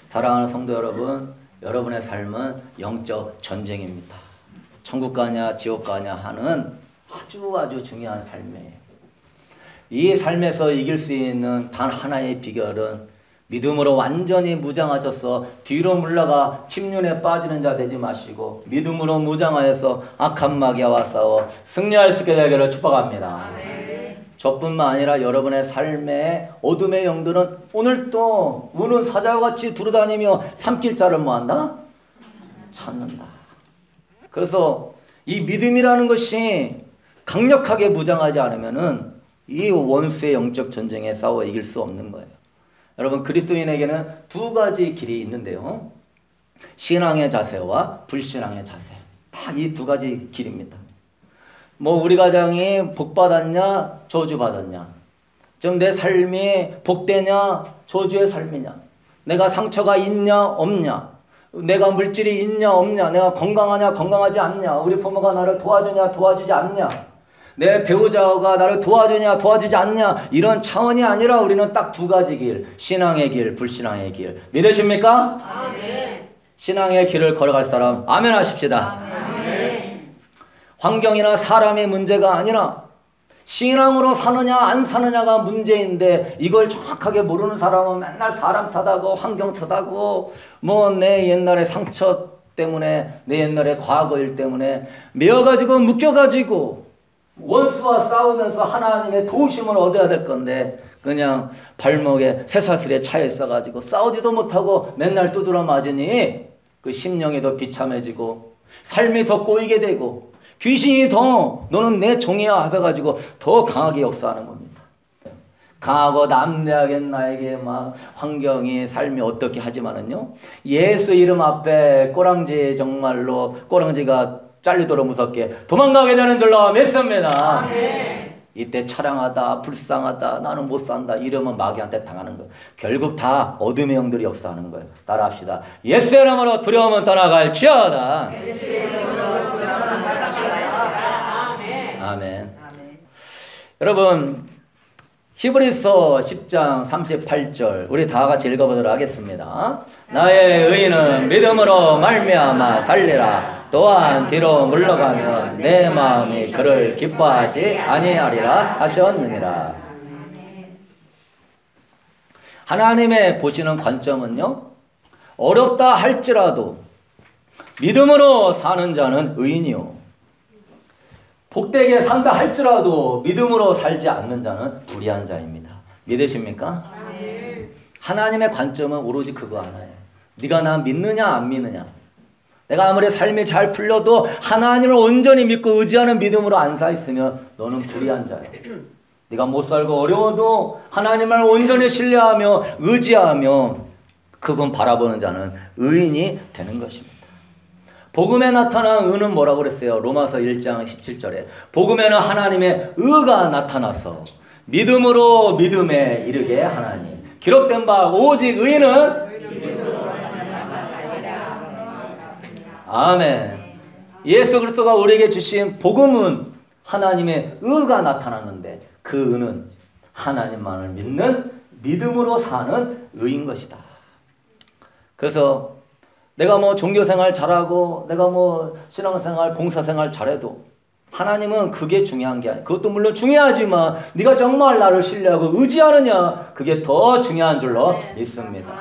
사랑하는 성도 여러분, 여러분의 삶은 영적 전쟁입니다. 천국 가냐 지옥 가냐 하는 아주 중요한 삶이에요. 이 삶에서 이길 수 있는 단 하나의 비결은 믿음으로 완전히 무장하셔서 뒤로 물러가 침륜에 빠지는 자 되지 마시고 믿음으로 무장하여서 악한 마귀와 싸워 승리할 수 있게 되기를 축복합니다. 저뿐만 아니라 여러분의 삶의 어둠의 영들은 오늘도 우는 사자와 같이 두루다니며 삼킬자를 뭐한다? 찾는다. 그래서 이 믿음이라는 것이 강력하게 무장하지 않으면은 이 원수의 영적 전쟁에 싸워 이길 수 없는 거예요. 여러분, 그리스도인에게는 두 가지 길이 있는데요. 신앙의 자세와 불신앙의 자세. 다 이 두 가지 길입니다. 뭐 우리 가정이 복받았냐 저주받았냐, 좀 내 삶이 복되냐 저주의 삶이냐, 내가 상처가 있냐 없냐, 내가 물질이 있냐 없냐, 내가 건강하냐 건강하지 않냐, 우리 부모가 나를 도와주냐 도와주지 않냐, 내 배우자가 나를 도와주냐 도와주지 않냐, 이런 차원이 아니라 우리는 딱 두 가지 길, 신앙의 길, 불신앙의 길. 믿으십니까? 아멘. 신앙의 길을 걸어갈 사람 아멘 하십시다. 아멘. 환경이나 사람의 문제가 아니라 신앙으로 사느냐 안 사느냐가 문제인데, 이걸 정확하게 모르는 사람은 맨날 사람 탓하고 환경 탓하고 뭐 내 옛날의 상처 때문에, 내 옛날의 과거일 때문에 메어가지고 묶여가지고 원수와 싸우면서 하나님의 도우심을 얻어야 될 건데 그냥 발목에 쇠사슬에 차여 있어가지고 싸우지도 못하고 맨날 두드러 맞으니 그 심령이 더 비참해지고 삶이 더 꼬이게 되고 귀신이 더 너는 내 종이야 해가지고 더 강하게 역사하는 겁니다. 강하고 남대하게 나에게 막 환경이 삶이 어떻게 하지만은요, 예수 이름 앞에 꼬랑지, 정말로 꼬랑지가 잘리도록 무섭게 도망가게 되는 줄로 믿습니다. 아멘. 이때 처량하다, 불쌍하다, 나는 못 산다 이러면 마귀한테 당하는 거예요. 결국 다 어둠의 영들이 역사하는 거예요. 따라합시다. 예수의 이름으로 두려움은 떠나갈지어다. 예수의 이름으로 두려움은 떠나갈지어다. 아멘. 아멘. 여러분, 히브리서 10장 38절 우리 다 같이 읽어보도록 하겠습니다. 나의 의인은 믿음으로 말미암아 살리라. 또한 뒤로 물러가면 내 마음이 그를 기뻐하지 아니하리라 하셨느니라. 하나님의 보시는 관점은요, 어렵다 할지라도 믿음으로 사는 자는 의인이요, 복되게 산다 할지라도 믿음으로 살지 않는 자는 불의한 자입니다. 믿으십니까? 하나님의 관점은 오로지 그거 하나예요. 네가 나 믿느냐 안 믿느냐. 내가 아무리 삶이 잘 풀려도 하나님을 온전히 믿고 의지하는 믿음으로 안 사 있으면 너는 불의한 자야. 네가 못 살고 어려워도 하나님을 온전히 신뢰하며 의지하며 그분 바라보는 자는 의인이 되는 것입니다. 복음에 나타난 의는 뭐라고 그랬어요? 로마서 1장 17절에 복음에는 하나님의 의가 나타나서 믿음으로 믿음에 이르게 하나니 기록된 바 오직 의인은 아멘. 예수 그리스도가 우리에게 주신 복음은 하나님의 의가 나타나는데 그 의는 하나님만을 믿는 믿음으로 사는 의인 것이다. 그래서 내가 뭐 종교생활 잘하고 내가 뭐 신앙생활 봉사생활 잘해도 하나님은 그게 중요한 게 아니야. 그것도 물론 중요하지만 네가 정말 나를 신뢰하고 의지하느냐, 그게 더 중요한 줄로 믿습니다.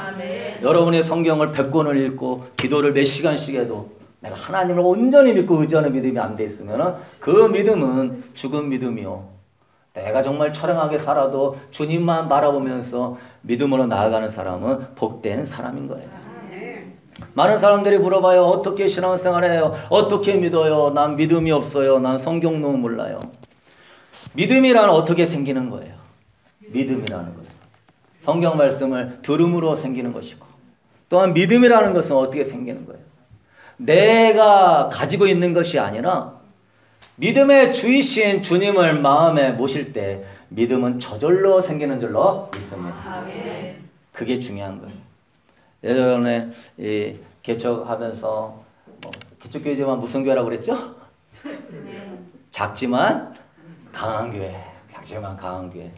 여러분의 성경을 100권을 읽고 기도를 몇 시간씩 해도 내가 하나님을 온전히 믿고 의지하는 믿음이 안 돼 있으면 그 믿음은 죽은 믿음이요, 내가 정말 처량하게 살아도 주님만 바라보면서 믿음으로 나아가는 사람은 복된 사람인 거예요. 많은 사람들이 물어봐요. 어떻게 신앙생활해요? 어떻게 믿어요? 난 믿음이 없어요. 난 성경도 몰라요. 믿음이란 어떻게 생기는 거예요? 믿음이라는 것은 성경 말씀을 들음으로 생기는 것이고, 또한 믿음이라는 것은 어떻게 생기는 거예요? 내가 가지고 있는 것이 아니라 믿음의 주이신 주님을 마음에 모실 때 믿음은 저절로 생기는 줄로 믿습니다. 그게 중요한 거예요. 예전에 개척하면서 개척교회지만 무슨 교회라고 그랬죠? 작지만 강한 교회. 작지만 강한 교회.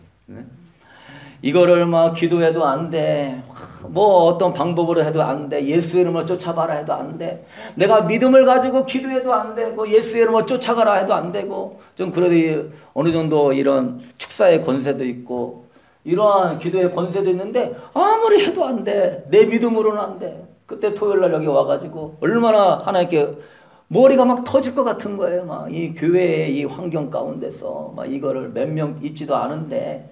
이거를 막 기도해도 안 돼. 뭐 어떤 방법으로 해도 안 돼. 예수 이름을 쫓아봐라 해도 안 돼. 내가 믿음을 가지고 기도해도 안 되고 예수 이름을 쫓아가라 해도 안 되고 좀 그래도 어느 정도 이런 축사의 권세도 있고 이러한 기도의 권세도 있는데 아무리 해도 안 돼. 내 믿음으로는 안 돼. 그때 토요일날 여기 와가지고 얼마나 하나님께 머리가 막 터질 것 같은 거예요. 막 이 교회의 이 환경 가운데서 막 이거를 몇 명 있지도 않은데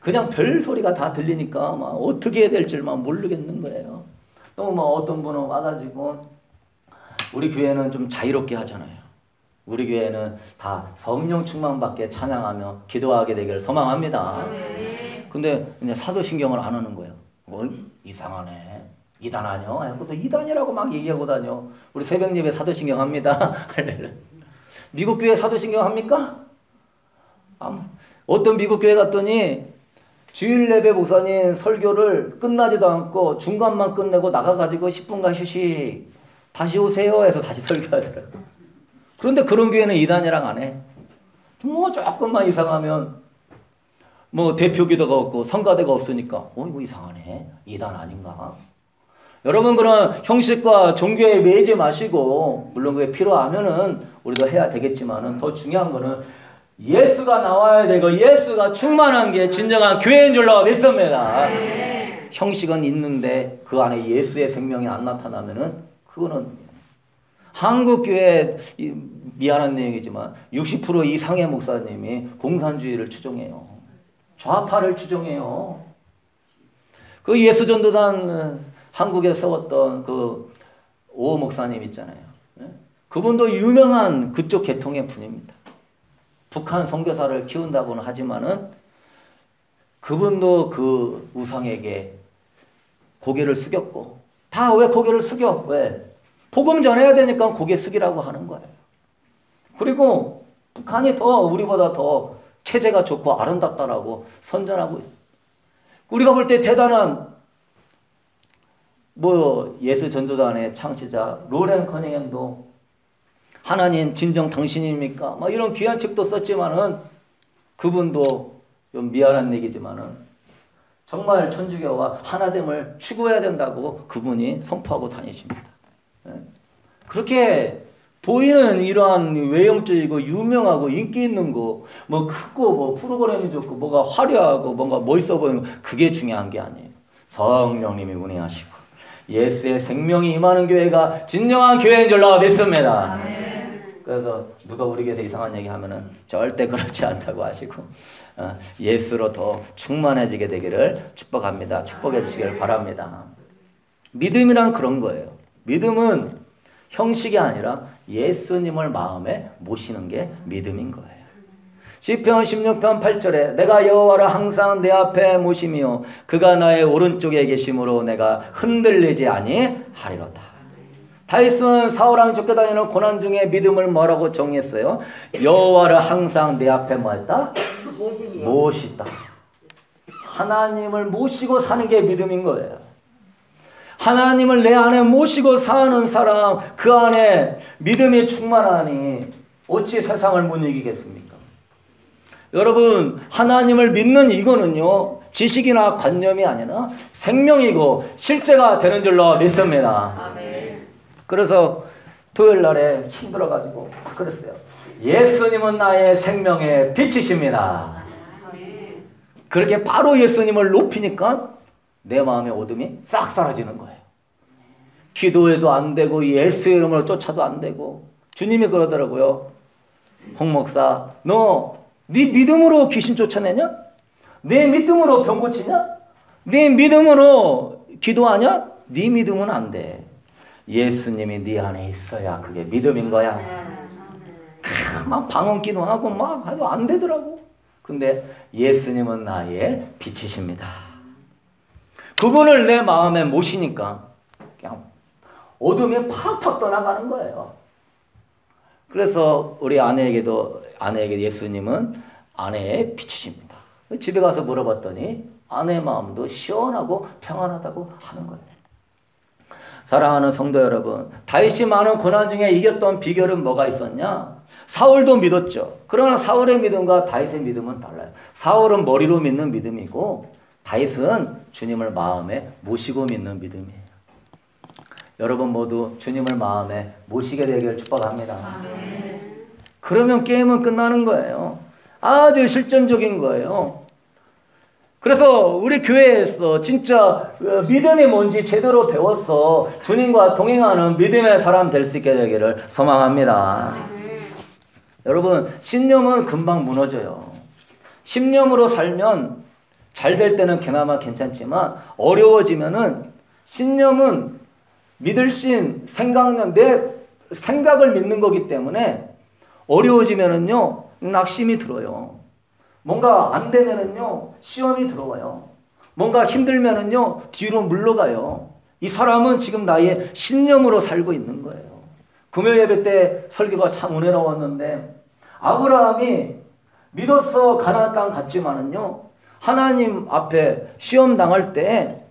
그냥 별 소리가 다 들리니까 막 어떻게 해야 될지 막 모르겠는 거예요. 또 뭐 어떤 분은 와가지고 우리 교회는 좀 자유롭게 하잖아요. 우리 교회는 다 성령 충만받게 찬양하며 기도하게 되기를 소망합니다. 근데 이제 사도신경을 안 하는 거예요. 이상하네. 이단 아니요? 또 이단이라고 막 얘기하고 다녀. 우리 새벽 예배 사도신경 합니다. 미국 교회 사도신경 합니까? 어떤 미국 교회 갔더니 주일 예배 목사님 설교를 끝나지도 않고 중간만 끝내고 나가가지고 10분간 휴식 다시 오세요 해서 다시 설교하더라고요. 그런데 그런 교회는 이단이랑 안 해. 뭐 조금만 이상하면 뭐 대표 기도가 없고 성가대가 없으니까 이거 이상하네. 이단 아닌가? 여러분 그런 형식과 종교에 매이지 마시고 물론 그게 필요하면은 우리도 해야 되겠지만은 더 중요한 거는 예수가 나와야 되고 예수가 충만한 게 진정한 교회인 줄로 믿습니다. 형식은 있는데 그 안에 예수의 생명이 안 나타나면은 그거는 한국 교회 미안한 내용이지만 60% 이상의 목사님이 공산주의를 추종해요. 좌파를 추종해요. 그 예수전도단 한국에 세웠던 그 오 목사님 있잖아요. 그분도 유명한 그쪽 계통의 분입니다. 북한 선교사를 키운다고는 하지만은 그분도 그 우상에게 고개를 숙였고 다 왜 고개를 숙여? 왜? 복음 전해야 되니까 고개 숙이라고 하는 거예요. 그리고 북한이 더 우리보다 더 체제가 좋고 아름답다라고 선전하고 있어요. 우리가 볼 때 대단한 예수 전도단의 창시자 로렌 커닝햄도 하나님 진정 당신입니까? 막 이런 귀한 책도 썼지만은 그분도 좀 미안한 얘기지만은 정말 천주교와 하나됨을 추구해야 된다고 그분이 선포하고 다니십니다. 그렇게 보이는 이러한 외형적이고 유명하고 인기 있는 거, 뭐 크고 뭐 프로그램이 좋고 뭐가 화려하고 뭔가 멋있어 보이는 거 그게 중요한 게 아니에요. 성령님이 운행하시고 예수의 생명이 임하는 교회가 진정한 교회인 줄로 믿습니다. 그래서 누가 우리 교회에서 이상한 얘기 하면은 절대 그렇지 않다고 하시고 예수로 더 충만해지게 되기를 축복합니다. 축복해 주시기를 바랍니다. 믿음이란 그런 거예요. 믿음은 형식이 아니라 예수님을 마음에 모시는 게 믿음인 거예요. 시편 16편 8절에 내가 여호와를 항상 내 앞에 모시며 그가 나의 오른쪽에 계심으로 내가 흔들리지 아니하리로다. 다윗은 사울왕 쫓겨다니는 고난 중에 믿음을 뭐라고 정의했어요? 여호와를 항상 내 앞에 뭐했다? 모시다. 하나님을 모시고 사는 게 믿음인 거예요. 하나님을 내 안에 모시고 사는 사람 그 안에 믿음이 충만하니 어찌 세상을 못 이기겠습니까? 여러분 하나님을 믿는 이거는요 지식이나 관념이 아니라 생명이고 실제가 되는 줄로 믿습니다. 아멘. 그래서 토요일 날에 힘들어가지고 그랬어요. 예수님은 나의 생명의 빛이십니다. 아멘. 그렇게 바로 예수님을 높이니까 내 마음의 어둠이 싹 사라지는 거예요. 기도해도 안 되고 예수 이름으로 쫓아도 안 되고 주님이 그러더라고요. 홍 목사 너 네 믿음으로 귀신 쫓아내냐? 네 믿음으로 병 고치냐? 네 믿음으로 기도하냐? 네 믿음은 안 돼. 예수님이 네 안에 있어야 그게 믿음인 거야. 막 방언 기도하고 막 해도 안 되더라고. 근데 예수님은 나의 빛이십니다. 그분을 내 마음에 모시니까 그냥 어둠이 팍팍 떠나가는 거예요. 그래서 우리 아내에게 예수님은 아내의 빛이십니다. 집에 가서 물어봤더니 아내의 마음도 시원하고 평안하다고 하는 거예요. 사랑하는 성도 여러분, 다윗이 많은 고난 중에 이겼던 비결은 뭐가 있었냐? 사울도 믿었죠. 그러나 사울의 믿음과 다윗의 믿음은 달라요. 사울은 머리로 믿는 믿음이고 다윗은 주님을 마음에 모시고 믿는 믿음이에요. 여러분 모두 주님을 마음에 모시게 되기를 축복합니다. 그러면 게임은 끝나는 거예요. 아주 실전적인 거예요. 그래서 우리 교회에서 진짜 믿음이 뭔지 제대로 배워서 주님과 동행하는 믿음의 사람 될 수 있게 되기를 소망합니다. 여러분, 신념은 금방 무너져요. 신념으로 살면 잘 될 때는 그나마 괜찮지만 어려워지면은 신념은 믿을 신, 생각력, 내 생각을 믿는 거기 때문에 어려워지면은요, 낙심이 들어요. 뭔가 안 되면은요, 시험이 들어와요. 뭔가 힘들면은요, 뒤로 물러가요. 이 사람은 지금 나의 신념으로 살고 있는 거예요. 금요 예배 때 설교가 참 은혜로웠는데, 아브라함이 믿어서 가나안 땅 갔지만은요, 하나님 앞에 시험 당할 때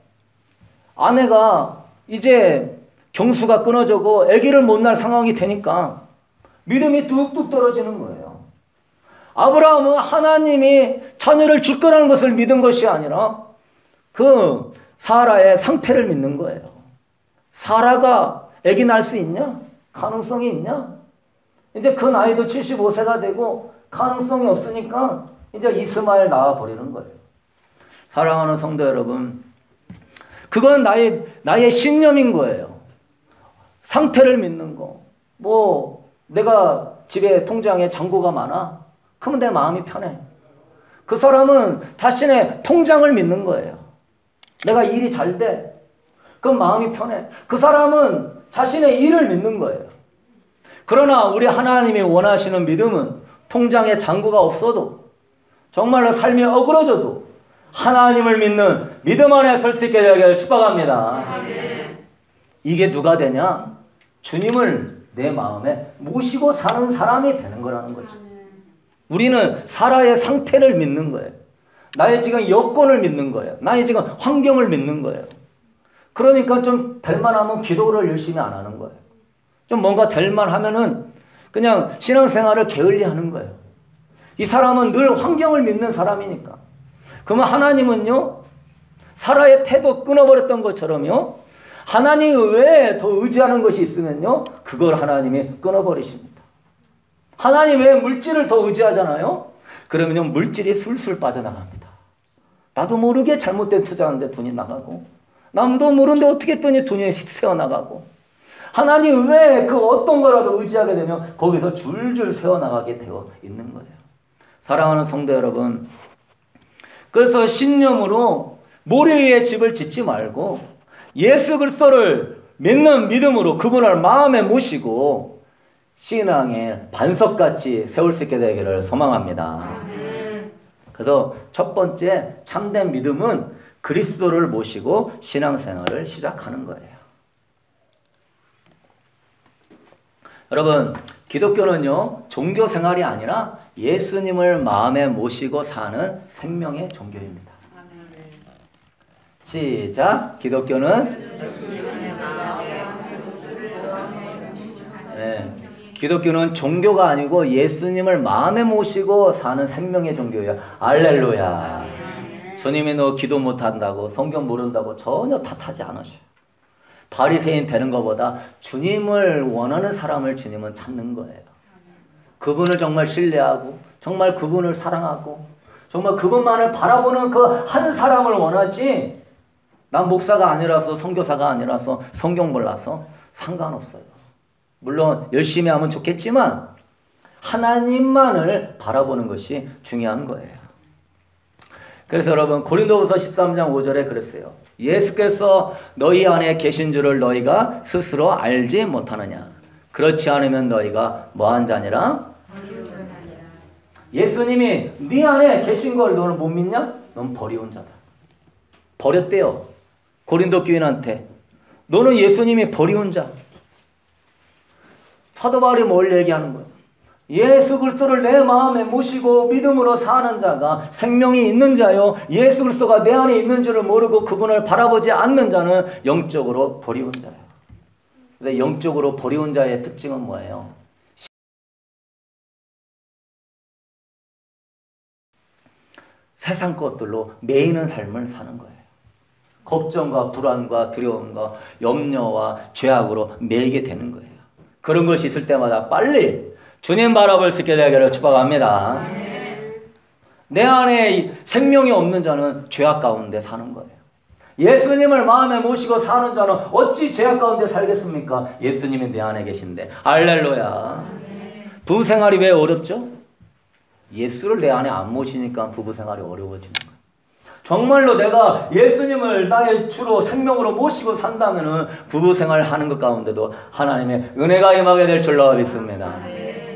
아내가 이제 경수가 끊어지고 아기를 못 낳을 상황이 되니까 믿음이 뚝뚝 떨어지는 거예요. 아브라함은 하나님이 자녀를 줄 거라는 것을 믿은 것이 아니라 그 사라의 상태를 믿는 거예요. 사라가 아기 낳을 수 있냐? 가능성이 있냐? 이제 그 나이도 75세가 되고 가능성이 없으니까 이제 이스마엘 낳아버리는 거예요. 사랑하는 성도 여러분, 그건 나의 신념인 거예요. 상태를 믿는 거. 뭐 내가 집에 통장에 잔고가 많아? 그러면 내 마음이 편해. 그 사람은 자신의 통장을 믿는 거예요. 내가 일이 잘 돼. 그럼 마음이 편해. 그 사람은 자신의 일을 믿는 거예요. 그러나 우리 하나님이 원하시는 믿음은 통장에 잔고가 없어도 정말로 삶이 어그러져도 하나님을 믿는 믿음 안에 설 수 있게 되기를 축복합니다. 이게 누가 되냐? 주님을 내 마음에 모시고 사는 사람이 되는 거라는 거죠. 우리는 사라의 상태를 믿는 거예요. 나의 지금 여건을 믿는 거예요. 나의 지금 환경을 믿는 거예요. 그러니까 좀 될만하면 기도를 열심히 안 하는 거예요. 좀 뭔가 될만하면은 그냥 신앙생활을 게을리하는 거예요. 이 사람은 늘 환경을 믿는 사람이니까. 그러면 하나님은요, 사라의 태도 끊어버렸던 것처럼요, 하나님 외에 더 의지하는 것이 있으면요, 그걸 하나님이 끊어버리십니다. 하나님 외에 물질을 더 의지하잖아요. 그러면요, 물질이 술술 빠져나갑니다. 나도 모르게 잘못된 투자하는데 돈이 나가고, 남도 모르는데 어떻게 했더니 돈이 새어나가고, 하나님 외에 그 어떤 거라도 의지하게 되면 거기서 줄줄 새어나가게 되어 있는 거예요. 사랑하는 성도 여러분, 그래서 신념으로 모래 위에 집을 짓지 말고 예수 그리스도를 믿는 믿음으로 그분을 마음에 모시고 신앙의 반석같이 세울 수 있게 되기를 소망합니다. 그래서 첫 번째 참된 믿음은 그리스도를 모시고 신앙생활을 시작하는 거예요. 여러분, 기독교는요, 종교 생활이 아니라 예수님을 마음에 모시고 사는 생명의 종교입니다. 시작. 기독교는 기독교는 종교가 아니고 예수님을 마음에 모시고 사는 생명의 종교예요. 할렐루야. 주님이 너 기도 못한다고 성경 모른다고 전혀 탓하지 않으셔요. 바리새인 되는 것보다 주님을 원하는 사람을 주님은 찾는 거예요. 그분을 정말 신뢰하고 정말 그분을 사랑하고 정말 그분만을 바라보는 그 한 사람을 원하지, 난 목사가 아니라서 선교사가 아니라서 성경 몰라서 상관없어요. 물론 열심히 하면 좋겠지만 하나님만을 바라보는 것이 중요한 거예요. 그래서 여러분, 고린도후서 13장 5절에 그랬어요. 예수께서 너희 안에 계신 줄을 너희가 스스로 알지 못하느냐. 그렇지 않으면 너희가 뭐한 자니라? 예수님이 네 안에 계신 걸 너는 못 믿냐? 넌 버리운 자다. 버렸대요. 고린도 교인한테. 너는 예수님이 버리운 자. 사도 바울이 뭘 얘기하는 거예요? 예수 그리스도를 내 마음에 모시고 믿음으로 사는 자가 생명이 있는 자요, 예수 그리스도가 내 안에 있는 줄을 모르고 그분을 바라보지 않는 자는 영적으로 버리운 자예요. 그래서 영적으로 버리운 자의 특징은 뭐예요? 세상 것들로 매이는 삶을 사는 거예요. 걱정과 불안과 두려움과 염려와 죄악으로 매이게 되는 거예요. 그런 것이 있을 때마다 빨리 주님 바라볼 수 있게 되기를 축복합니다. 내 안에 생명이 없는 자는 죄악 가운데 사는 거예요. 예수님을 마음에 모시고 사는 자는 어찌 죄악 가운데 살겠습니까? 예수님이 내 안에 계신데. 할렐루야. 부부 생활이 왜 어렵죠? 예수를 내 안에 안 모시니까 부부 생활이 어려워지는 거예요. 정말로 내가 예수님을 나의 주로 생명으로 모시고 산다면은 부부 생활 하는 것 가운데도 하나님의 은혜가 임하게 될 줄로 믿습니다.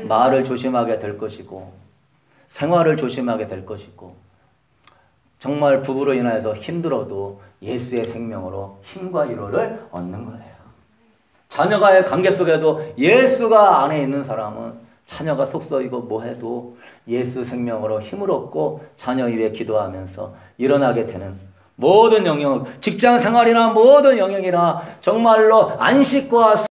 말을 조심하게 될 것이고 생활을 조심하게 될 것이고 정말 부부로 인하여서 힘들어도 예수의 생명으로 힘과 위로를 얻는 거예요. 자녀와의 관계 속에도 예수가 안에 있는 사람은 자녀가 속썩이고 뭐해도 예수 생명으로 힘을 얻고 자녀 위해 기도하면서 일어나게 되는 모든 영역, 직장 생활이나 모든 영역이나 정말로 안식과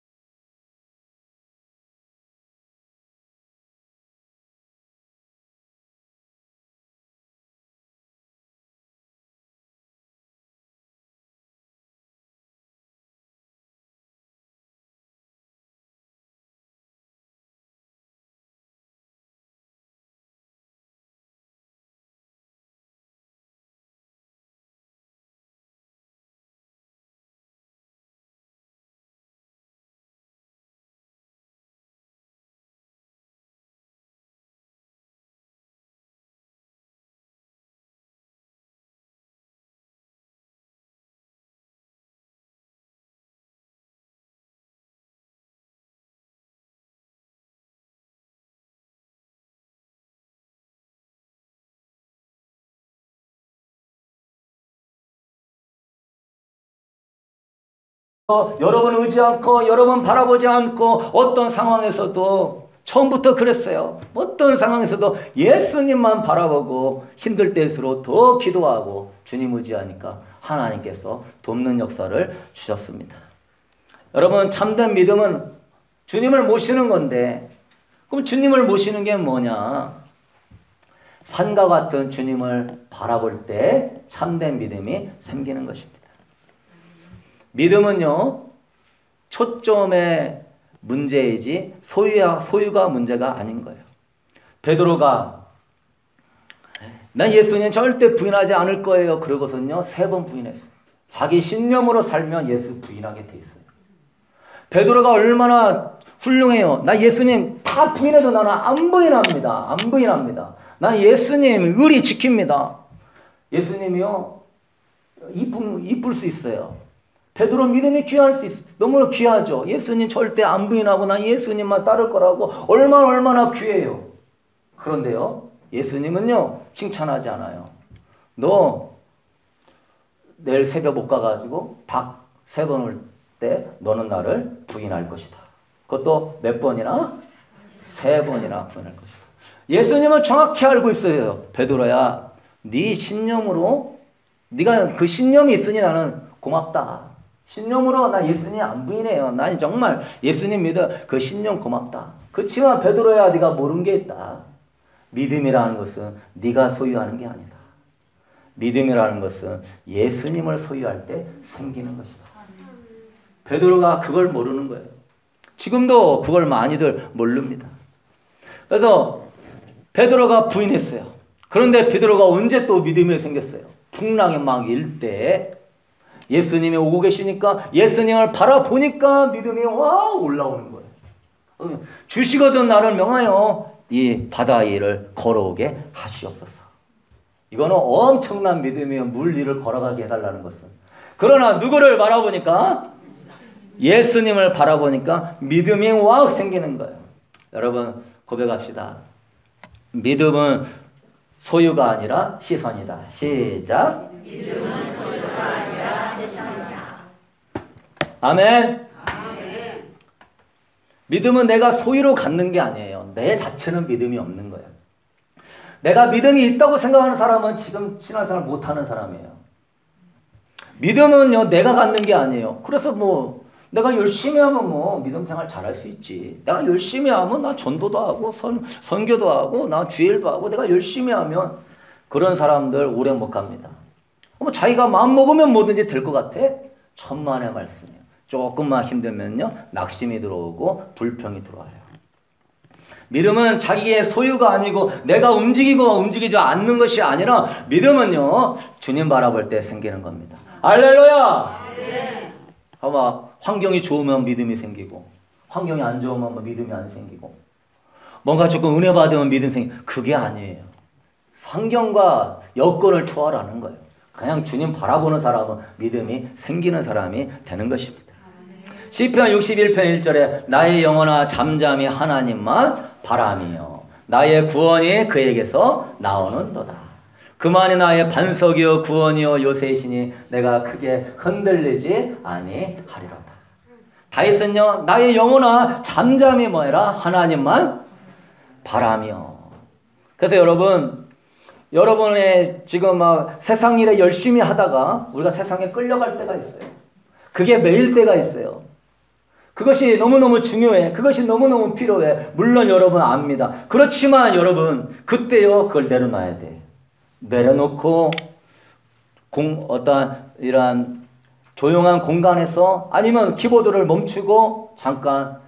여러분 의지 않고 여러분 바라보지 않고 어떤 상황에서도 처음부터 그랬어요. 어떤 상황에서도 예수님만 바라보고 힘들 때일수록 더 기도하고 주님 의지하니까 하나님께서 돕는 역사를 주셨습니다. 여러분 참된 믿음은 주님을 모시는 건데 그럼 주님을 모시는 게 뭐냐? 산과 같은 주님을 바라볼 때 참된 믿음이 생기는 것입니다. 믿음은요, 초점의 문제이지 소유가 문제가 아닌 거예요. 베드로가 난 예수님 절대 부인하지 않을 거예요. 그러고선요 3번 부인했어요. 자기 신념으로 살면 예수 부인하게 돼 있어요. 베드로가 얼마나 훌륭해요. 나 예수님 다 부인해도 나는 안 부인합니다. 안 부인합니다. 난 예수님 의리 지킵니다. 예수님이요 이쁠 수 있어요. 베드로 믿음이 귀할 수 있어. 너무 귀하죠. 예수님 절대 안 부인하고 난 예수님만 따를 거라고 얼마나 귀해요. 그런데요, 예수님은요 칭찬하지 않아요. 너 내일 새벽 못 가가지고 닭 3번 올 때 너는 나를 부인할 것이다. 그것도 몇 번이나? 3번이나 부인할 것이다. 예수님은 정확히 알고 있어요. 베드로야, 네 신념으로 네가 그 신념이 있으니 나는 고맙다. 신념으로 나 예수님 안 부인해요. 난 정말 예수님 믿어. 그 신념 고맙다. 그렇지만 베드로야, 네가 모르는 게 있다. 믿음이라는 것은 네가 소유하는 게 아니다. 믿음이라는 것은 예수님을 소유할 때 생기는 것이다. 베드로가 그걸 모르는 거예요. 지금도 그걸 많이들 모릅니다. 그래서 베드로가 부인했어요. 그런데 베드로가 언제 또 믿음이 생겼어요? 풍랑이 막 일 때 예수님이 오고 계시니까 예수님을 바라보니까 믿음이 와 올라오는 거예요. 주시거든 나를 명하여 이 바다 위를 걸어오게 하시옵소서. 이거는 엄청난 믿음이에요. 물 위를 걸어가게 해달라는 것은. 그러나 누구를 바라보니까? 예수님을 바라보니까 믿음이 확 생기는 거예요. 여러분 고백합시다. 믿음은 소유가 아니라 시선이다. 시작. 믿음은 소유가 아니라 시선이다. 아멘. 아멘. 믿음은 내가 소유로 갖는 게 아니에요. 내 자체는 믿음이 없는 거예요. 내가 믿음이 있다고 생각하는 사람은 지금 신앙생활 못하는 사람이에요. 믿음은요 내가 갖는 게 아니에요. 그래서 뭐 내가 열심히 하면 뭐 믿음 생활 잘할 수 있지. 내가 열심히 하면 나 전도도 하고 선교도 하고 나 주일도 하고 내가 열심히 하면 그런 사람들 오래 못 갑니다. 자기가 마음 먹으면 뭐든지 될 것 같아? 천만의 말씀이에요. 조금만 힘들면요, 낙심이 들어오고 불평이 들어와요. 믿음은 자기의 소유가 아니고 내가 움직이고 움직이지 않는 것이 아니라 믿음은요, 주님 바라볼 때 생기는 겁니다. 할렐루야! 네. 막 환경이 좋으면 믿음이 생기고 환경이 안 좋으면 믿음이 안 생기고 뭔가 조금 은혜 받으면 믿음이 생기고 그게 아니에요. 환경과 여건을 초월하는 거예요. 그냥 주님 바라보는 사람은 믿음이 생기는 사람이 되는 것입니다. 시편 61편 1절에 나의 영혼아 잠잠히 하나님만 바라며 나의 구원이 그에게서 나오는도다. 그만이 나의 반석이요 구원이요 요새이시니 내가 크게 흔들리지 아니하리로다. 다윗은요 나의 영혼아 잠잠히 뭐해라 하나님만 바라며. 그래서 여러분의 지금 막 세상 일에 열심히 하다가 우리가 세상에 끌려갈 때가 있어요. 그게 매일 때가 있어요. 그것이 너무너무 중요해. 그것이 너무너무 필요해. 물론 여러분 압니다. 그렇지만 여러분 그때요 그걸 내려놔야 돼. 내려놓고 어떤 이러한 조용한 공간에서 아니면 키보드를 멈추고 잠깐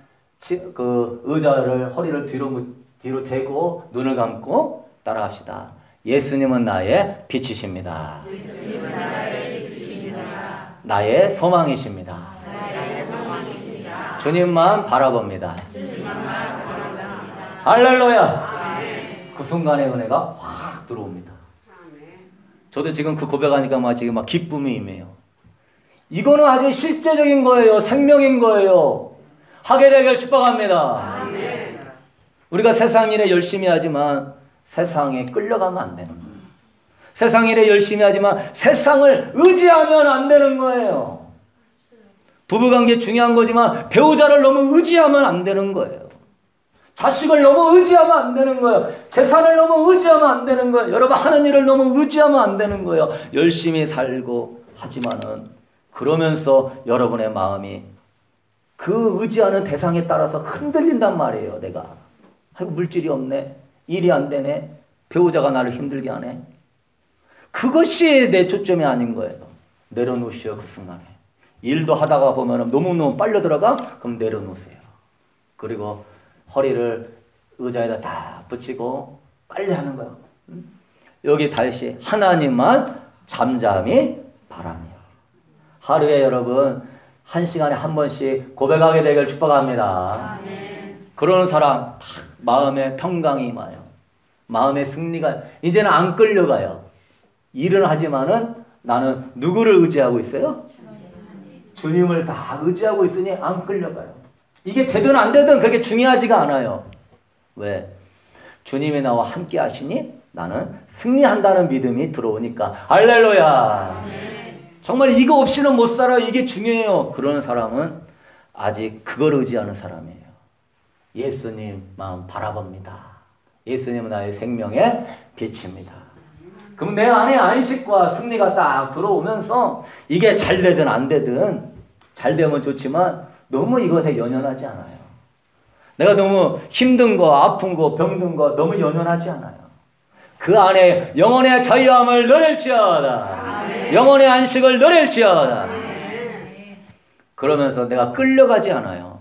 그 의자를 허리를 뒤로 대고 눈을 감고 따라합시다. 예수님은 나의 빛이십니다. 나의 소망이십니다. 주님만 바라봅니다. 할렐루야. 그 순간에 은혜가 확 들어옵니다. 저도 지금 그 고백하니까 지금 막 기쁨이 임해요. 이거는 아주 실제적인 거예요. 생명인 거예요. 하게 되길 축복합니다. 우리가 세상 일에 열심히 하지만 세상에 끌려가면 안 되는 거예요. 세상 일에 열심히 하지만 세상을 의지하면 안 되는 거예요. 부부관계 중요한 거지만 배우자를 너무 의지하면 안 되는 거예요. 자식을 너무 의지하면 안 되는 거예요. 재산을 너무 의지하면 안 되는 거예요. 여러분 하는 일을 너무 의지하면 안 되는 거예요. 열심히 살고 하지만은 그러면서 여러분의 마음이 그 의지하는 대상에 따라서 흔들린단 말이에요. 내가 아이고 물질이 없네. 일이 안 되네. 배우자가 나를 힘들게 하네. 그것이 내 초점이 아닌 거예요. 내려놓으시오 그 순간에. 일도 하다가 보면 너무너무 빨려 들어가? 그럼 내려놓으세요. 그리고 허리를 의자에다 딱 붙이고 빨리 하는 거야. 여기 다시 하나님만 잠잠히 바라며. 하루에 여러분 1시간에 한 번씩 고백하게 되길 축복합니다. 그러는 사람 마음에 평강이 임하여. 마음의 승리가 이제는 안 끌려가요. 일을 하지만은 나는 누구를 의지하고 있어요? 주님을 다 의지하고 있으니 안 끌려가요. 이게 되든 안 되든 그렇게 중요하지가 않아요. 왜? 주님이 나와 함께 하시니 나는 승리한다는 믿음이 들어오니까. 할렐루야. 정말 이거 없이는 못 살아요. 이게 중요해요. 그런 사람은 아직 그걸 의지하는 사람이에요. 예수님만 바라봅니다. 예수님은 나의 생명의 빛입니다. 그럼 내 안에 안식과 승리가 딱 들어오면서 이게 잘 되든 안 되든 잘 되면 좋지만 너무 이것에 연연하지 않아요. 내가 너무 힘든 거, 아픈 거, 병든 거 너무 연연하지 않아요. 그 안에 영혼의 자유함을 누릴지어다. 영혼의 안식을 누릴지어다. 그러면서 내가 끌려가지 않아요.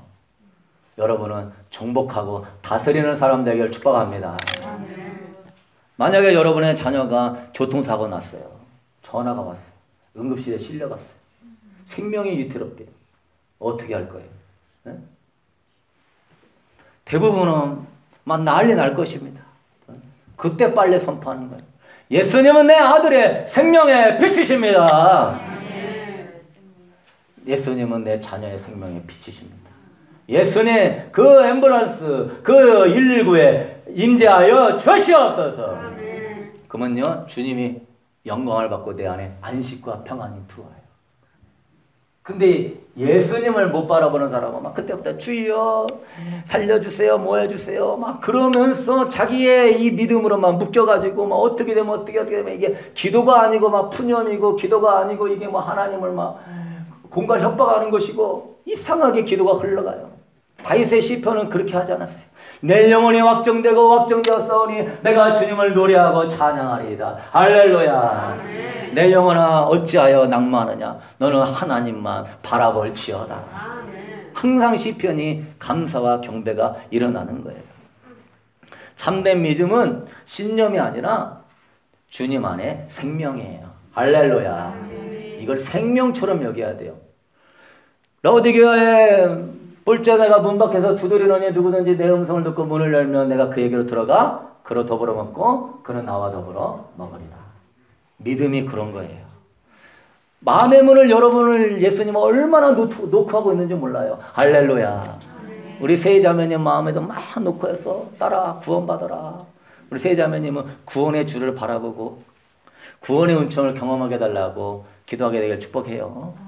여러분은 정복하고 다스리는 사람 되기를 축복합니다. 만약에 여러분의 자녀가 교통사고 났어요. 전화가 왔어요. 응급실에 실려갔어요. 생명이 위태롭게. 어떻게 할 거예요? 네? 대부분은 막 난리 날 것입니다. 그때 빨리 선포하는 거예요. 예수님은 내 아들의 생명의 빛이십니다. 예수님은 내 자녀의 생명의 빛이십니다. 예수님 그 앰뷸런스 그 119에 임재하여 주시옵소서. 그러면요 주님이 영광을 받고 내 안에 안식과 평안이 들어와요. 근데 예수님을 못 바라보는 사람은 막 그때부터 주여 살려주세요 뭐 해주세요 막 그러면서 자기의 이 믿음으로만 묶여가지고 막 어떻게 되면 이게 기도가 아니고 막 푸념이고 기도가 아니고 이게 뭐 하나님을 막 공갈 협박하는 것이고 이상하게 기도가 흘러가요. 다윗의 시편은 그렇게 하지 않았어요. 내 영혼이 확정되고 확정되었사오니 내가 주님을 노래하고 찬양하리이다. 할렐루야. 아멘. 내 영혼아 어찌하여 낭만하냐. 너는 하나님만 바라볼지어다. 아멘. 항상 시편이 감사와 경배가 일어나는 거예요. 참된 믿음은 신념이 아니라 주님 안에 생명이에요. 할렐루야. 아멘. 이걸 생명처럼 여겨야 돼요. 라오디게아에 볼자 내가 문 밖에서 두드리노니 누구든지 내 음성을 듣고 문을 열면 내가 그에게로 들어가 그로 더불어 먹고 그는 나와 더불어 먹으리라. 믿음이 그런 거예요. 마음의 문을 여러분을 예수님은 얼마나 노크하고 있는지 몰라요. 할렐루야. 우리 세 자매님 마음에도 막 노크해서 따라 구원받아라. 우리 세 자매님은 구원의 주를 바라보고 구원의 은총을 경험하게 해달라고 기도하게 되길 축복해요.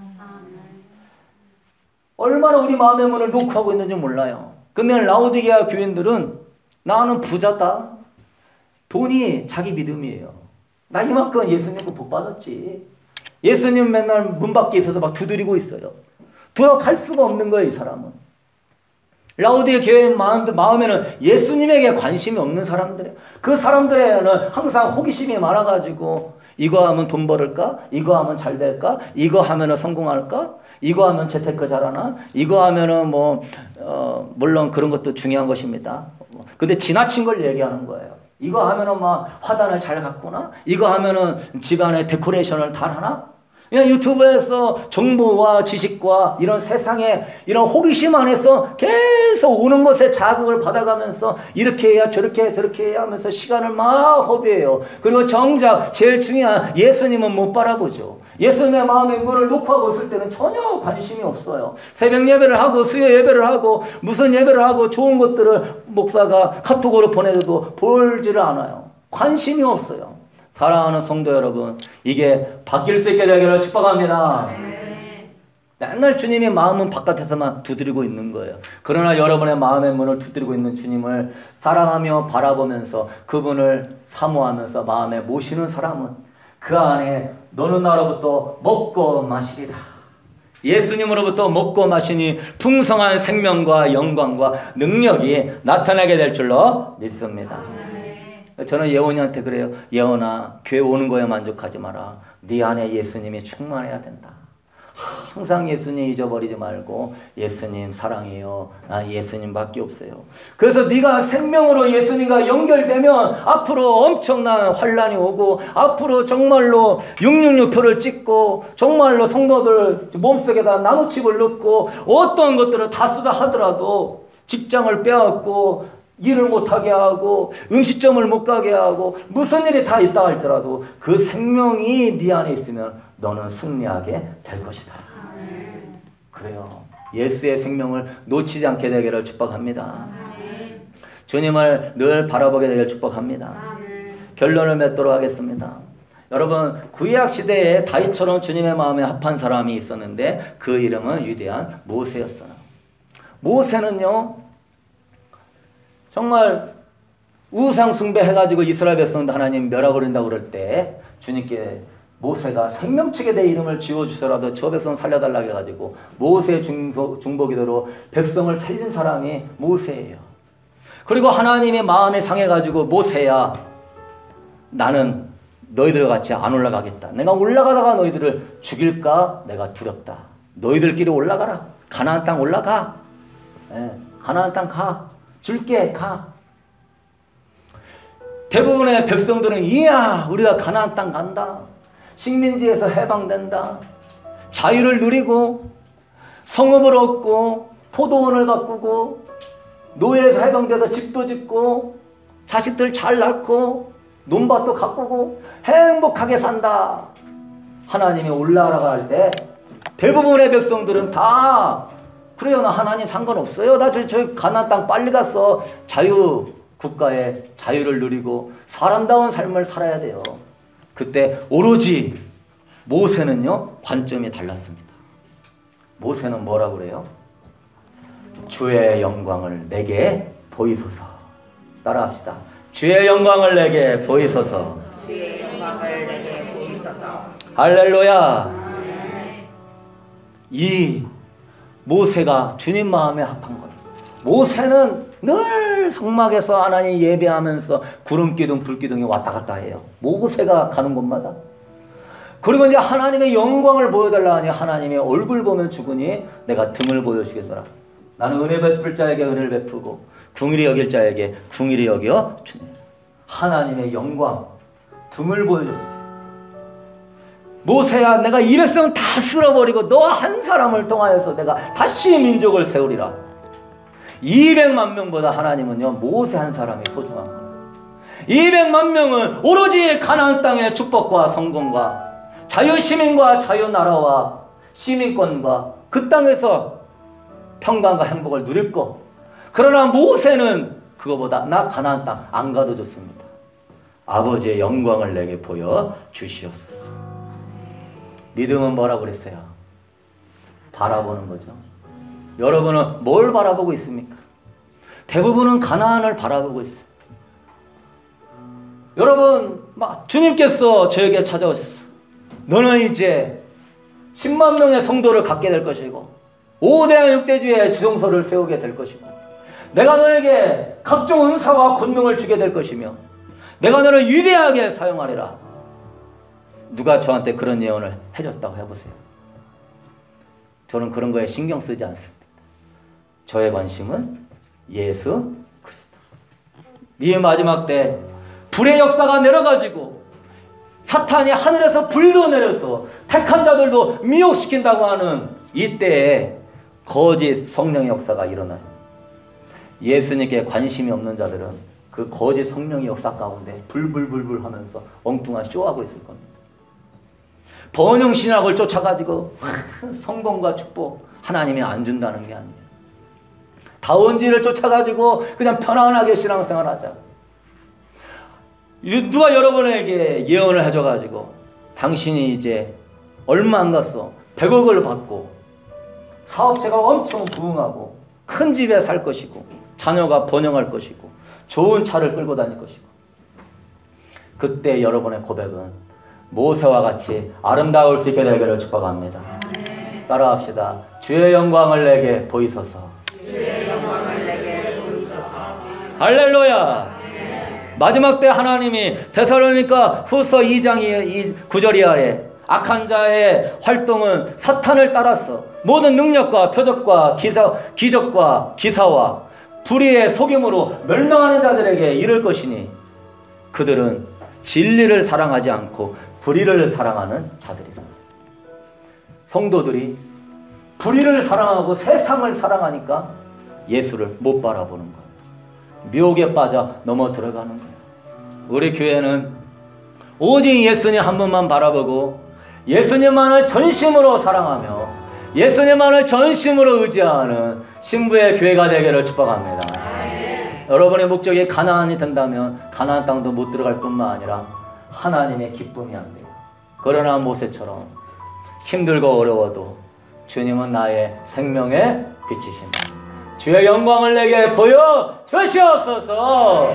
얼마나 우리 마음의 문을 노크하고 있는지 몰라요. 근데 라오디게아 교인들은 나는 부자다. 돈이 자기 믿음이에요. 나 이만큼 예수님 복 받았지. 예수님 맨날 문 밖에 있어서 막 두드리고 있어요. 들어갈 수가 없는 거예요, 이 사람은. 라오디게아 교회 마음에는 예수님에게 관심이 없는 사람들이에요. 그 사람들에는 항상 호기심이 많아가지고 이거 하면 돈 벌을까? 이거 하면 잘 될까? 이거 하면 성공할까? 이거 하면 재테크 잘하나? 이거 하면은 물론 그런 것도 중요한 것입니다. 근데 지나친 걸 얘기하는 거예요. 이거 하면은 막 화단을 잘 갖구나? 이거 하면은 집안에 데코레이션을 다 하나? 그냥 유튜브에서 정보와 지식과 이런 세상에 이런 호기심 안에서 계속 오는 것에 자극을 받아가면서 이렇게 해야 저렇게 해야 하면서 시간을 막 허비해요. 그리고 정작 제일 중요한 예수님은 못 바라보죠. 예수님의 마음의 문을 녹화하고 있을 때는 전혀 관심이 없어요. 새벽 예배를 하고 수요 예배를 하고 무슨 예배를 하고 좋은 것들을 목사가 카톡으로 보내줘도 보지를 않아요. 관심이 없어요. 사랑하는 성도 여러분, 이게 바뀔 수 있게 되기를 축복합니다. 맨날 주님의 마음은 바깥에서만 두드리고 있는 거예요. 그러나 여러분의 마음의 문을 두드리고 있는 주님을 사랑하며 바라보면서 그분을 사모하면서 마음에 모시는 사람은 그 안에 너는 나로부터 먹고 마시리라. 예수님으로부터 먹고 마시니 풍성한 생명과 영광과 능력이 나타나게 될 줄로 믿습니다. 저는 예원이한테 그래요. 예원아, 교회 오는 거에 만족하지 마라. 네 안에 예수님이 충만해야 된다. 항상 예수님 잊어버리지 말고 예수님 사랑해요. 난 예수님밖에 없어요. 그래서 네가 생명으로 예수님과 연결되면 앞으로 엄청난 환란이 오고 앞으로 정말로 666표를 찍고 정말로 성도들 몸속에다 나노칩을 넣고 어떤 것들을 다 쓰다 하더라도 직장을 빼앗고 일을 못하게 하고 음식점을 못 가게 하고 무슨 일이 다 있다 할지라도 그 생명이 네 안에 있으면 너는 승리하게 될 것이다. 그래요. 예수의 생명을 놓치지 않게 되기를 축복합니다. 주님을 늘 바라보게 되기를 축복합니다. 결론을 맺도록 하겠습니다. 여러분, 구약 시대에 다윗처럼 주님의 마음에 합한 사람이 있었는데 그 이름은 위대한 모세였어요. 모세는요 정말 우상 숭배해가지고 이스라엘 백성들 하나님 멸하버린다고 그럴 때 주님께 모세가 생명책에 내 이름을 지어주셔라도 저 백성 살려달라고 해가지고 모세 중보기도로 백성을 살린 사람이 모세예요. 그리고 하나님의 마음에 상해가지고 모세야 나는 너희들 같이 안 올라가겠다. 내가 올라가다가 너희들을 죽일까 내가 두렵다. 너희들끼리 올라가라. 가나안 땅 올라가. 가나안 땅 가. 줄게 가. 대부분의 백성들은 이야 우리가 가나안 땅 간다. 식민지에서 해방된다. 자유를 누리고 성읍을 얻고 포도원을 가꾸고 노예에서 해방돼서 집도 짓고 자식들 잘 낳고 논밭도 가꾸고 행복하게 산다. 하나님이 올라가라 할 때 대부분의 백성들은 다 그래요. 나 하나님 상관없어요. 나 저 가나안 땅 빨리 가서 자유 국가의 자유를 누리고 사람다운 삶을 살아야 돼요. 그때 오로지 모세는요 관점이 달랐습니다. 모세는 뭐라고 그래요? 주의 영광을 내게 보이소서. 따라합시다. 주의 영광을 내게 보이소서. 주의 영광을 내게 보이소서. 할렐루야. 이 모세가 주님 마음에 합한 거예요. 모세는 늘 성막에서 하나님 예배하면서 구름기둥 불기둥이 왔다 갔다 해요. 모세가 가는 곳마다. 그리고 이제 하나님의 영광을 보여달라 하니 하나님의 얼굴 보면 죽으니 내가 등을 보여주겠노라. 나는 은혜 베풀 자에게 은혜를 베푸고 궁일이 여길 자에게 궁일이 여겨 주네. 하나님의 영광 등을 보여줬어. 모세야, 내가 이 백성 다 쓸어버리고 너 한 사람을 통하여서 내가 다시 민족을 세우리라. 200만 명보다 하나님은요 모세 한 사람이 소중한 거예요. 200만 명은 오로지 가나안 땅의 축복과 성공과 자유시민과 자유나라와 시민권과 그 땅에서 평강과 행복을 누릴 거. 그러나 모세는 그거보다 나 가나안 땅 안 가도 좋습니다. 아버지의 영광을 내게 보여 주시옵소서. 믿음은 뭐라고 그랬어요? 바라보는 거죠. 여러분은 뭘 바라보고 있습니까? 대부분은 가나안을 바라보고 있어요. 여러분, 주님께서 저에게 찾아오셨어. 너는 이제 10만 명의 성도를 갖게 될 것이고 5대왕 6대주의 지성소를 세우게 될 것이고 내가 너에게 각종 은사와 권능을 주게 될 것이며 내가 너를 위대하게 사용하리라. 누가 저한테 그런 예언을 해줬다고 해보세요. 저는 그런 거에 신경 쓰지 않습니다. 저의 관심은 예수 그리스도. 이 마지막 때 불의 역사가 내려가지고 사탄이 하늘에서 불도 내려서 택한 자들도 미혹시킨다고 하는 이때에 거짓 성령의 역사가 일어나요. 예수님께 관심이 없는 자들은 그 거짓 성령의 역사 가운데 불불불불 하면서 엉뚱한 쇼하고 있을 겁니다. 번영신학을 쫓아가지고 성공과 축복 하나님이 안 준다는 게 아니에요. 다원지를 쫓아가지고 그냥 편안하게 신앙생활 하자. 누가 여러분에게 예언을 해줘가지고 당신이 이제 얼마 안 갔어 100억을 받고 사업체가 엄청 부흥하고 큰 집에 살 것이고 자녀가 번영할 것이고 좋은 차를 끌고 다닐 것이고 그때 여러분의 고백은 모세와 같이 아름다울 수 있게 되기를 축복합니다. 따라합시다. 주의 영광을 내게 보이소서. 주의 영광을 내게 보이소서. 할렐루야. 마지막 때 하나님이 데살로니가 후서 2장 9절 이하에 악한 자의 활동은 사탄을 따라서 모든 능력과 표적과 기적과 기사와 불의의 속임으로 멸망하는 자들에게 이를 것이니 그들은 진리를 사랑하지 않고 불의를 사랑하는 자들이라. 성도들이 불의를 사랑하고 세상을 사랑하니까 예수를 못 바라보는 거예요. 미혹에 빠져 넘어 들어가는 거예요. 우리 교회는 오직 예수님 한 분만 바라보고 예수님만을 전심으로 사랑하며 예수님만을 전심으로 의지하는 신부의 교회가 되기를 축복합니다. 여러분의 목적이 가나안이 된다면 가나안 땅도 못 들어갈 뿐만 아니라 하나님의 기쁨이 안 돼요. 그러나 모세처럼 힘들고 어려워도 주님은 나의 생명의 빛이신다. 주의 영광을 내게 보여 주시옵소서.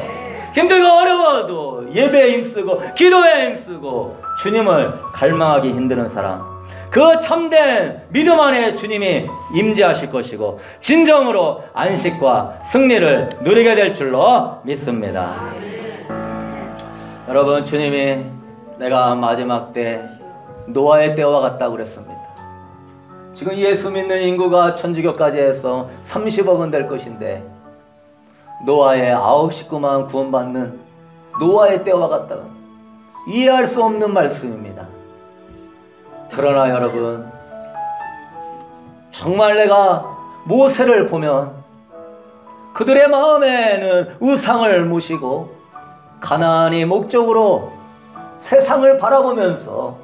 힘들고 어려워도 예배에 힘쓰고 기도에 힘쓰고 주님을 갈망하기 힘드는 사람, 그 참된 믿음 안에 주님이 임재하실 것이고 진정으로 안식과 승리를 누리게 될 줄로 믿습니다. 여러분, 주님이 내가 마지막 때 노아의 때와 같다고 그랬습니다. 지금 예수 믿는 인구가 천주교까지 해서 30억은 될 것인데 노아의 9 식구만 구원받는 노아의 때와 같다. 이해할 수 없는 말씀입니다. 그러나 여러분, 정말 내가 모세를 보면 그들의 마음에는 우상을 모시고 가나안이 목적으로 세상을 바라보면서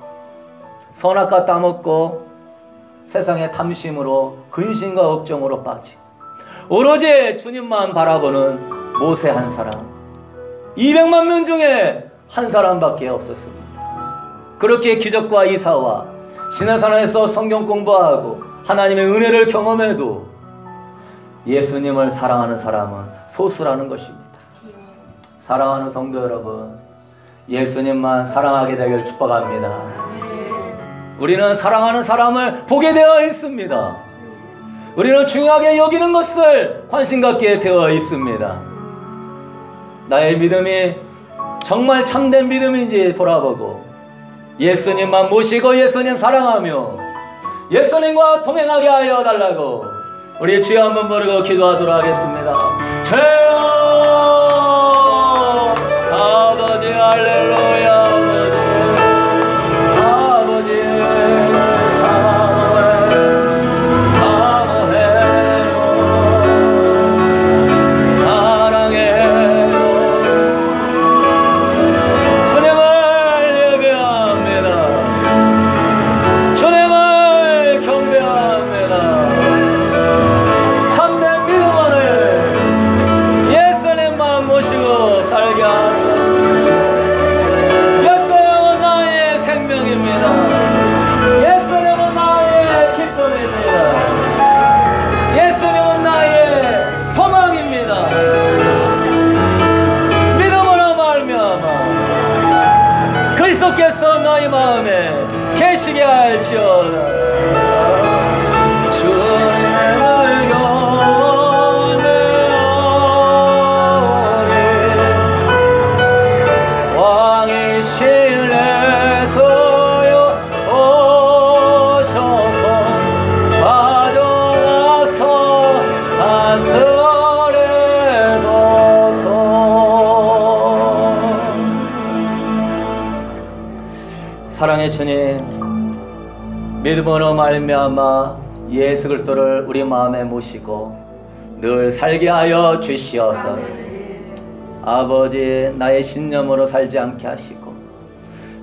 선악과 따먹고 세상의 탐심으로 근심과 걱정으로 빠지고 오로지 주님만 바라보는 모세 한 사람, 200만 명 중에 한 사람밖에 없었습니다. 그렇게 기적과 이사와 시내산에서 성경 공부하고 하나님의 은혜를 경험해도 예수님을 사랑하는 사람은 소수라는 것입니다. 사랑하는 성도 여러분, 예수님만 사랑하게 되길 축복합니다. 우리는 사랑하는 사람을 보게 되어 있습니다. 우리는 중요하게 여기는 것을 관심 갖게 되어 있습니다. 나의 믿음이 정말 참된 믿음인지 돌아보고 예수님만 모시고 예수님 사랑하며 예수님과 동행하게 하여 달라고 우리 주여 한번 부르고 기도하도록 하겠습니다. 주여 아버지 할렐루야 아버지 그리스도께서 너희 마음에 계시게 할지어다. 주님을 경배하오니 왕의 신에서요 오셔서 좌정하사 다스리소서. 사랑의 주님, 믿음으로 말미암아 예수 그리스도를 우리 마음에 모시고 늘 살게 하여 주시옵소서. 아버지, 나의 신념으로 살지 않게 하시고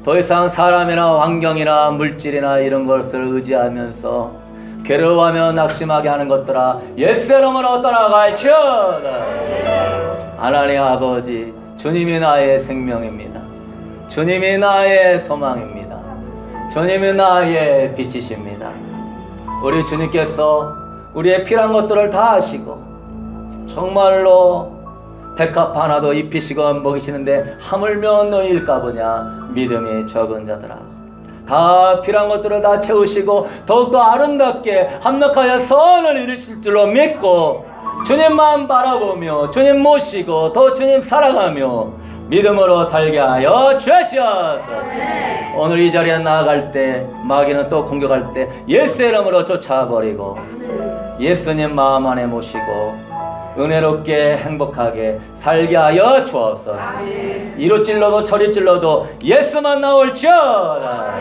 더 이상 사람이나 환경이나 물질이나 이런 것을 의지하면서 괴로워하며 낙심하게 하는 것들아 예수의 이름으로 떠나갈지어다. 하나님 아버지, 주님이 나의 생명입니다. 주님이 나의 소망입니다. 주님이 나의 빛이십니다. 우리 주님께서 우리의 필요한 것들을 다 아시고 정말로 백합 하나도 입히시고 먹이시는데 하물며 너희일까 보냐 믿음이 적은 자들아. 다 필요한 것들을 다 채우시고 더욱더 아름답게 합력하여 선을 이루실 줄로 믿고 주님만 바라보며 주님 모시고 더 주님 사랑하며 믿음으로 살게 하여 주시옵소서. 오늘 이 자리에 나아갈 때 마귀는 또 공격할 때 예수의 이름으로 쫓아버리고 예수님 마음 안에 모시고 은혜롭게 행복하게 살게 하여 주옵소서. 이로 찔러도 저리 찔러도 예수만 나올지어다.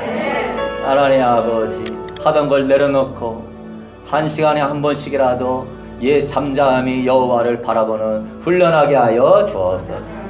하나님 아버지, 하던 걸 내려놓고 한 시간에 한 번씩이라도 잠잠히 여호와를 바라보는 훈련하게 하여 주옵소서.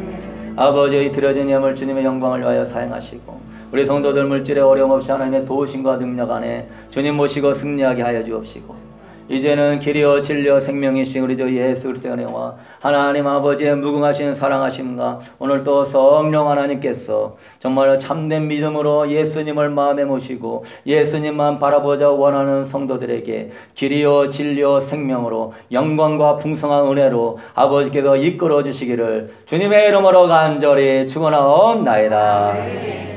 아버지, 드려진 예물 주님의 영광을 위하여 사용하시고 우리 성도들 물질의 어려움 없이 하나님의 도우심과 능력 안에 주님 모시고 승리하게 하여 주옵시고 이제는 길이요 진리요 생명이신 우리 주 예수 그리스도의 은혜와 하나님 아버지의 무궁하신 사랑하심과 오늘 또 성령 하나님께서 정말 참된 믿음으로 예수님을 마음에 모시고 예수님만 바라보자 원하는 성도들에게 길이요 진리요 생명으로 영광과 풍성한 은혜로 아버지께서 이끌어 주시기를 주님의 이름으로 간절히 축원하옵나이다.